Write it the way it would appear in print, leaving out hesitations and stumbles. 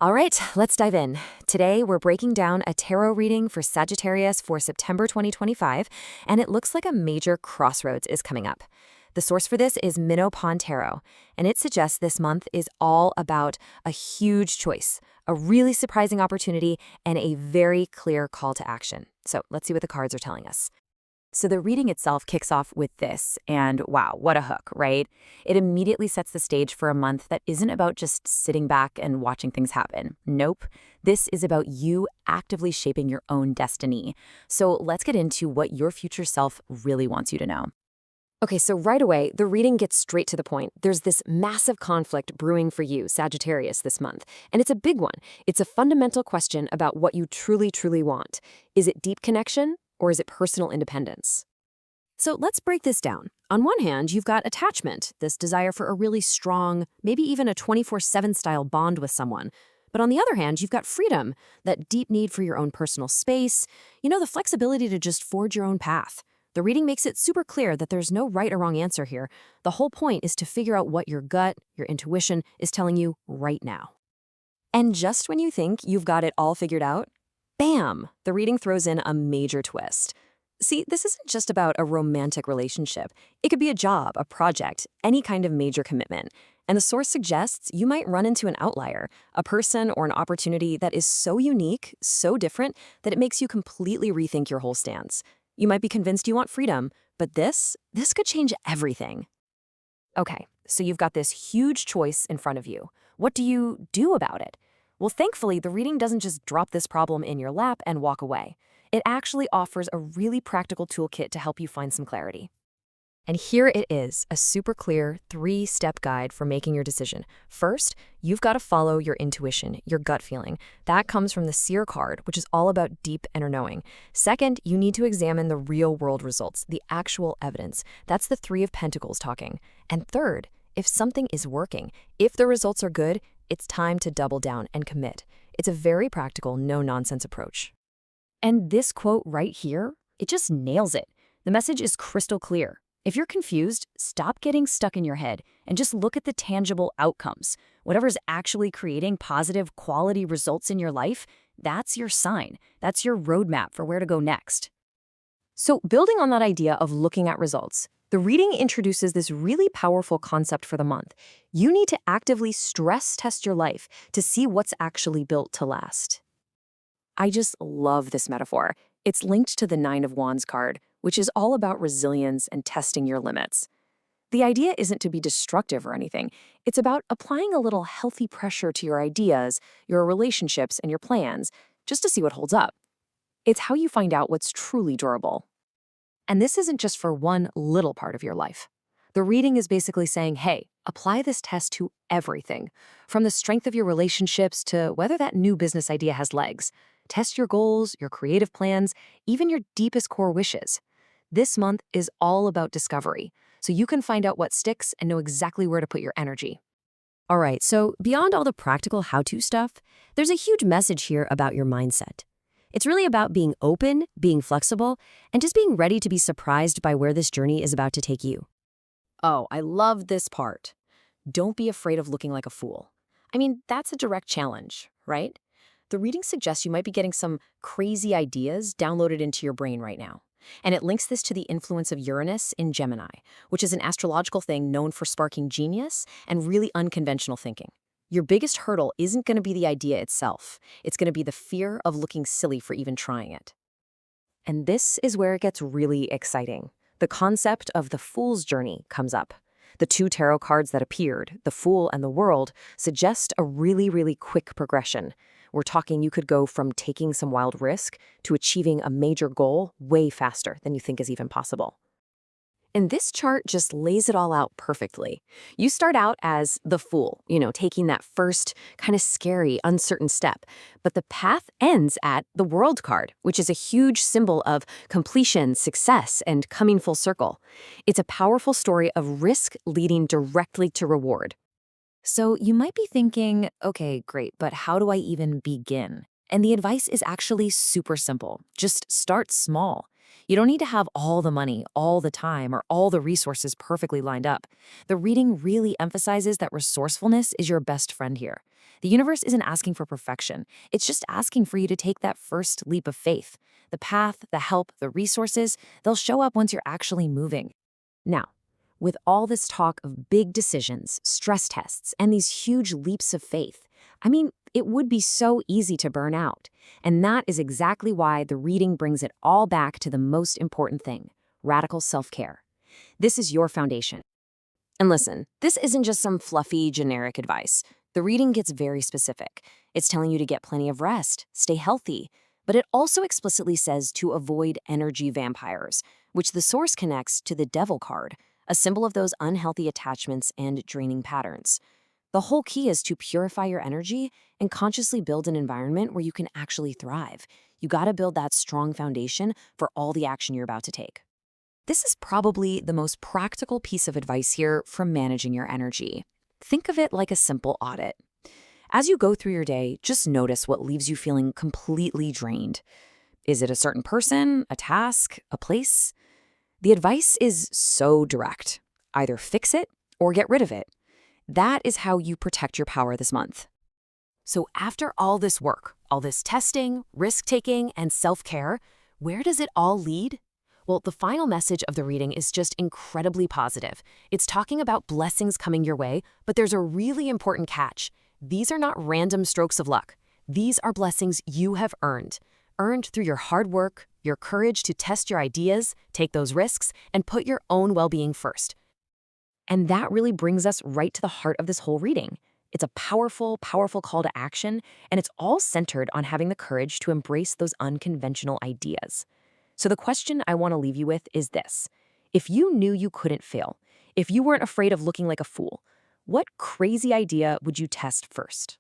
All right, let's dive in. Today, we're breaking down a tarot reading for Sagittarius for September 2025, and it looks like a major crossroads is coming up. The source for this is Minnow Pond Tarot, and it suggests this month is all about a huge choice, a really surprising opportunity, and a very clear call to action. So let's see what the cards are telling us. So the reading itself kicks off with this, and wow, what a hook, right? It immediately sets the stage for a month that isn't about just sitting back and watching things happen. Nope. This is about you actively shaping your own destiny. So let's get into what your future self really wants you to know. Okay, so right away, the reading gets straight to the point. There's this massive conflict brewing for you, Sagittarius, this month. And it's a big one. It's a fundamental question about what you truly, truly want. Is it deep connection? Or is it personal independence? So let's break this down. On one hand, you've got attachment, this desire for a really strong, maybe even a 24/7 style bond with someone. But on the other hand, you've got freedom, that deep need for your own personal space, the flexibility to just forge your own path. The reading makes it super clear that there's no right or wrong answer here. The whole point is to figure out what your gut, your intuition, is telling you right now. And just when you think you've got it all figured out, bam! The reading throws in a major twist. See, this isn't just about a romantic relationship. It could be a job, a project, any kind of major commitment. And the source suggests you might run into an outlier, a person or an opportunity that is so unique, so different, that it makes you completely rethink your whole stance. You might be convinced you want freedom, but this could change everything. Okay, so you've got this huge choice in front of you. What do you do about it? Well, thankfully, the reading doesn't just drop this problem in your lap and walk away. It actually offers a really practical toolkit to help you find some clarity. And here it is, a super clear 3-step guide for making your decision. First, you've got to follow your intuition, your gut feeling. That comes from the Seer card, which is all about deep inner knowing. Second, you need to examine the real-world results, the actual evidence. That's the 3 of Pentacles talking. And third, if something is working, if the results are good, it's time to double down and commit. It's a very practical, no-nonsense approach. And this quote right here, it just nails it. The message is crystal clear. If you're confused, stop getting stuck in your head and just look at the tangible outcomes. Whatever's actually creating positive quality results in your life, that's your sign. That's your roadmap for where to go next. So building on that idea of looking at results, the reading introduces this really powerful concept for the month. You need to actively stress test your life to see what's actually built to last. I just love this metaphor. It's linked to the 9 of Wands card, which is all about resilience and testing your limits. The idea isn't to be destructive or anything. It's about applying a little healthy pressure to your ideas, your relationships, and your plans, just to see what holds up. It's how you find out what's truly durable. And this isn't just for one little part of your life. The reading is basically saying, hey, apply this test to everything, from the strength of your relationships to whether that new business idea has legs. Test your goals, your creative plans, even your deepest core wishes. This month is all about discovery, so you can find out what sticks and know exactly where to put your energy. All right, so beyond all the practical how-to stuff, there's a huge message here about your mindset. It's really about being open, being flexible, and just being ready to be surprised by where this journey is about to take you. Oh, I love this part. Don't be afraid of looking like a fool. I mean, that's a direct challenge, right? The reading suggests you might be getting some crazy ideas downloaded into your brain right now. And it links this to the influence of Uranus in Gemini, which is an astrological thing known for sparking genius and really unconventional thinking. Your biggest hurdle isn't going to be the idea itself. It's going to be the fear of looking silly for even trying it. And this is where it gets really exciting. The concept of the Fool's Journey comes up. The 2 tarot cards that appeared, the Fool and the World, suggest a really, really quick progression. We're talking you could go from taking some wild risk to achieving a major goal way faster than you think is even possible. And this chart just lays it all out perfectly. You start out as the Fool, taking that first kind of scary, uncertain step. But the path ends at the World card, which is a huge symbol of completion, success, and coming full circle. It's a powerful story of risk leading directly to reward. So you might be thinking, okay, great, but how do I even begin? And the advice is actually super simple. Just start small. You don't need to have all the money, all the time, or all the resources perfectly lined up. The reading really emphasizes that resourcefulness is your best friend here. The universe isn't asking for perfection. It's just asking for you to take that first leap of faith. The path, the help, the resources, they'll show up once you're actually moving. Now, with all this talk of big decisions, stress tests, and these huge leaps of faith, it would be so easy to burn out. And that is exactly why the reading brings it all back to the most important thing: radical self-care. This is your foundation. And listen, this isn't just some fluffy, generic advice. The reading gets very specific. It's telling you to get plenty of rest, stay healthy, but it also explicitly says to avoid energy vampires, which the source connects to the devil card, a symbol of those unhealthy attachments and draining patterns. The whole key is to purify your energy and consciously build an environment where you can actually thrive. You gotta build that strong foundation for all the action you're about to take. This is probably the most practical piece of advice here for managing your energy. Think of it like a simple audit. As you go through your day, just notice what leaves you feeling completely drained. Is it a certain person, a task, a place? The advice is so direct. Either fix it or get rid of it. That is how you protect your power this month. So after all this work, all this testing, risk-taking, and self-care, where does it all lead? Well, the final message of the reading is just incredibly positive. It's talking about blessings coming your way, but there's a really important catch. These are not random strokes of luck. These are blessings you have earned. Earned through your hard work, your courage to test your ideas, take those risks, and put your own well-being first. And that really brings us right to the heart of this whole reading. It's a powerful, powerful call to action, and it's all centered on having the courage to embrace those unconventional ideas. So the question I want to leave you with is this. If you knew you couldn't fail, if you weren't afraid of looking like a fool, what crazy idea would you test first?